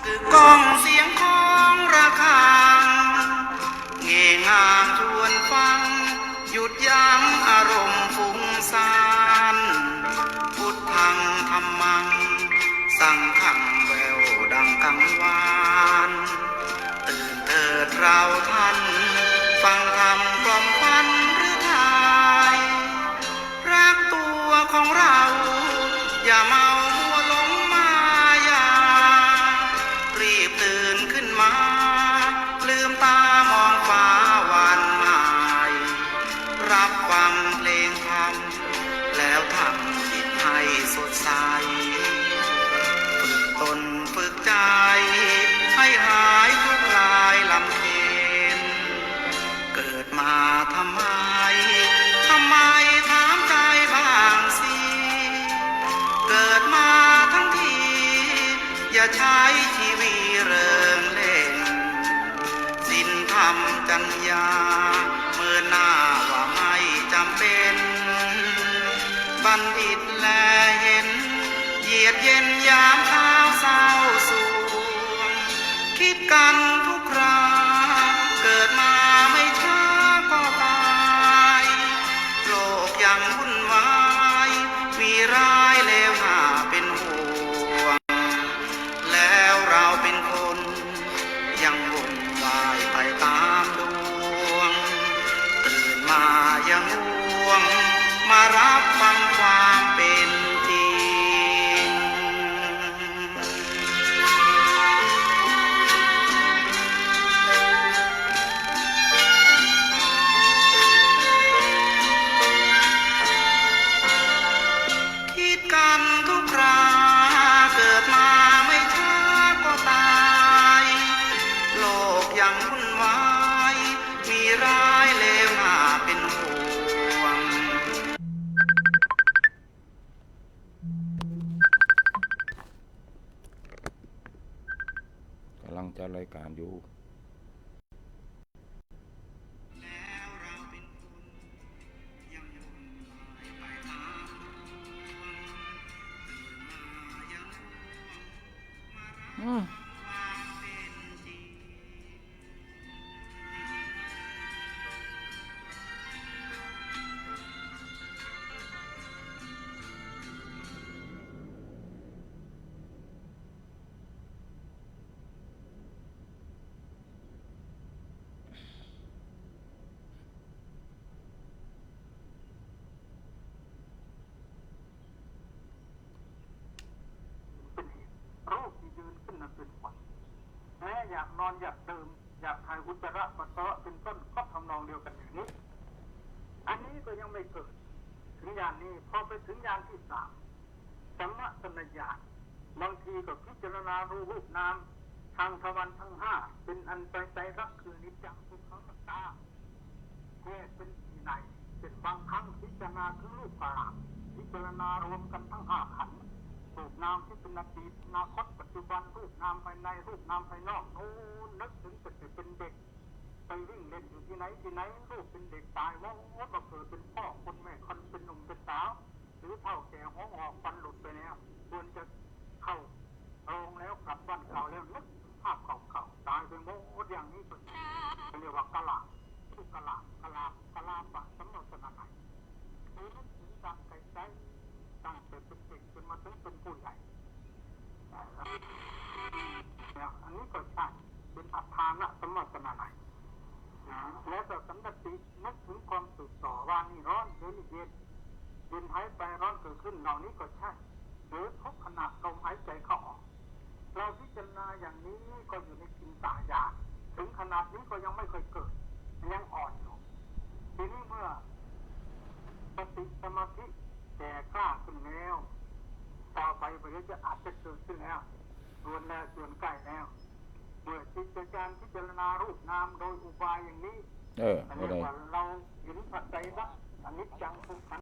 คือกล้องเสียงของระฆังเง่งามชวนฟังหยุดยั้งอารมณ์ฟุ้งซ่านพุทธังธัมมังสังฆังแววดังกังวานตื่นเถิดเราท่านฟังธรรมกล่อมขวัญหรือไทยรักตัวของเราอย่าเมามัวหลงมายารีบตื่นขึ้นมาลืมตามองฟ้าวันใหม่รับฟังเพลงธรรมแล้วทำจิตให้สดใสฝึกตนฝึกใจให้หายทุกข์ลายลำเค็ญเกิดมาทำไมถามใจบ้างสิเกิดมาทั้งทีอย่าใช้ชีวิตเริงเล่นศีลธรรมจัญญาเมื่อหน้าว่าไม่จำเป็นบัณฑิตแลเห็นเหยียดเย็นยามเท้าเศร้าสวงคิดกันทุกคราเกิดมาไม่ช้าก็ตายโลกยังวุ่นวายมีร้ายเลวหน้าเป็นห่วงแล้วเราเป็นคนยังวุ่นวายไปตามดวงตื่นมายังง่วงมารับฟังความเป็นจริงคิดกันทุกคราเกิดมาไม่ช้าก็ตายโลกยังวุ่นวายมีร้ายเลวหน้าเป็นห่วงกำลังจัดรายการอยู่แล้วเราเป็นคนยังวุ่นวายไปตามดวงตื่นมายังง่วงมารับความเป็นจริงรูปที่ยืนขึ้นนั้นเป็นฝันแม้อยากนอนอยากเดิมอยากถ่ายอุจจาระปัสสาวะเป็นต้นก็ทำนองเดียวกันอย่างนี้อันนี้ก็ยังไม่เกิดถึงอย่างนี้พอไปถึงอย่างที่สามสัมมสนญาณบางทีก็พิจารณารูปนามทางทวารทั้งห้าเป็นอันใจใจรักคือนิจจังทุกขังอนัตตาแยกเป็นที่ไหนเป็นบางครั้งพิจารณาถึงรูปกลางพิจารณารวมกันทั้งห้าขันธ์รูปนามที่เป็นอดีตอนาคตปัจจุบันรูปนามภายในรูปนามภายนอกโน้นนึกถึงเป็นเด็กไปวิ่งเล่นอยู่ที่ไหนรูปเป็นเด็กตายว่าก็เกิดเป็นพ่อคนแม่คนเป็นหนุ่มเป็นสาวหรือเท่าแก่หัวงอกฟันหลุดไปแล้วควรจะเข้าโรงแล้วกลับบ้านเก่าแล้วนึกภาพเก่าๆตายเป็นโมดอย่างนี้ก็เรียกว่ากะลาทุกกะลาปะสำหรับสนาไหนนึกถึงการไกลใจตั้งแต่เป็นเด็กจนมาถึงเป็นผู้ใหญ่อันนี้ก็ใช่เป็นอัฏฐานะสมรรถนะไหนแล้วแต่สันตินึกถึงความสุขต่อว่านี่ร้อนเดี๋ยวนี้เย็นหายไปร้อนเกิดขึ้นเหล่านี้ก็ใช่หรือทุกขณะลมหายใจเข้าออกเราพิจารณาอย่างนี้ก็อยู่ในจินตญาณถึงขนาดนี้ก็ยังไม่เคยเกิดยังอ่อนอยู่ทีนี้เมื่อสติสมาธิแก่กล้าขึ้นแล้วต่อไปจะอาจจะเกิดขึ้นแล้วส่วนใกล้แล้วเมื่อจิตการพิจารณารูปนามโดยอุบายอย่างนี้เรียกว่าเราเห็นปัจจัยรักอนิจจังทุกขัง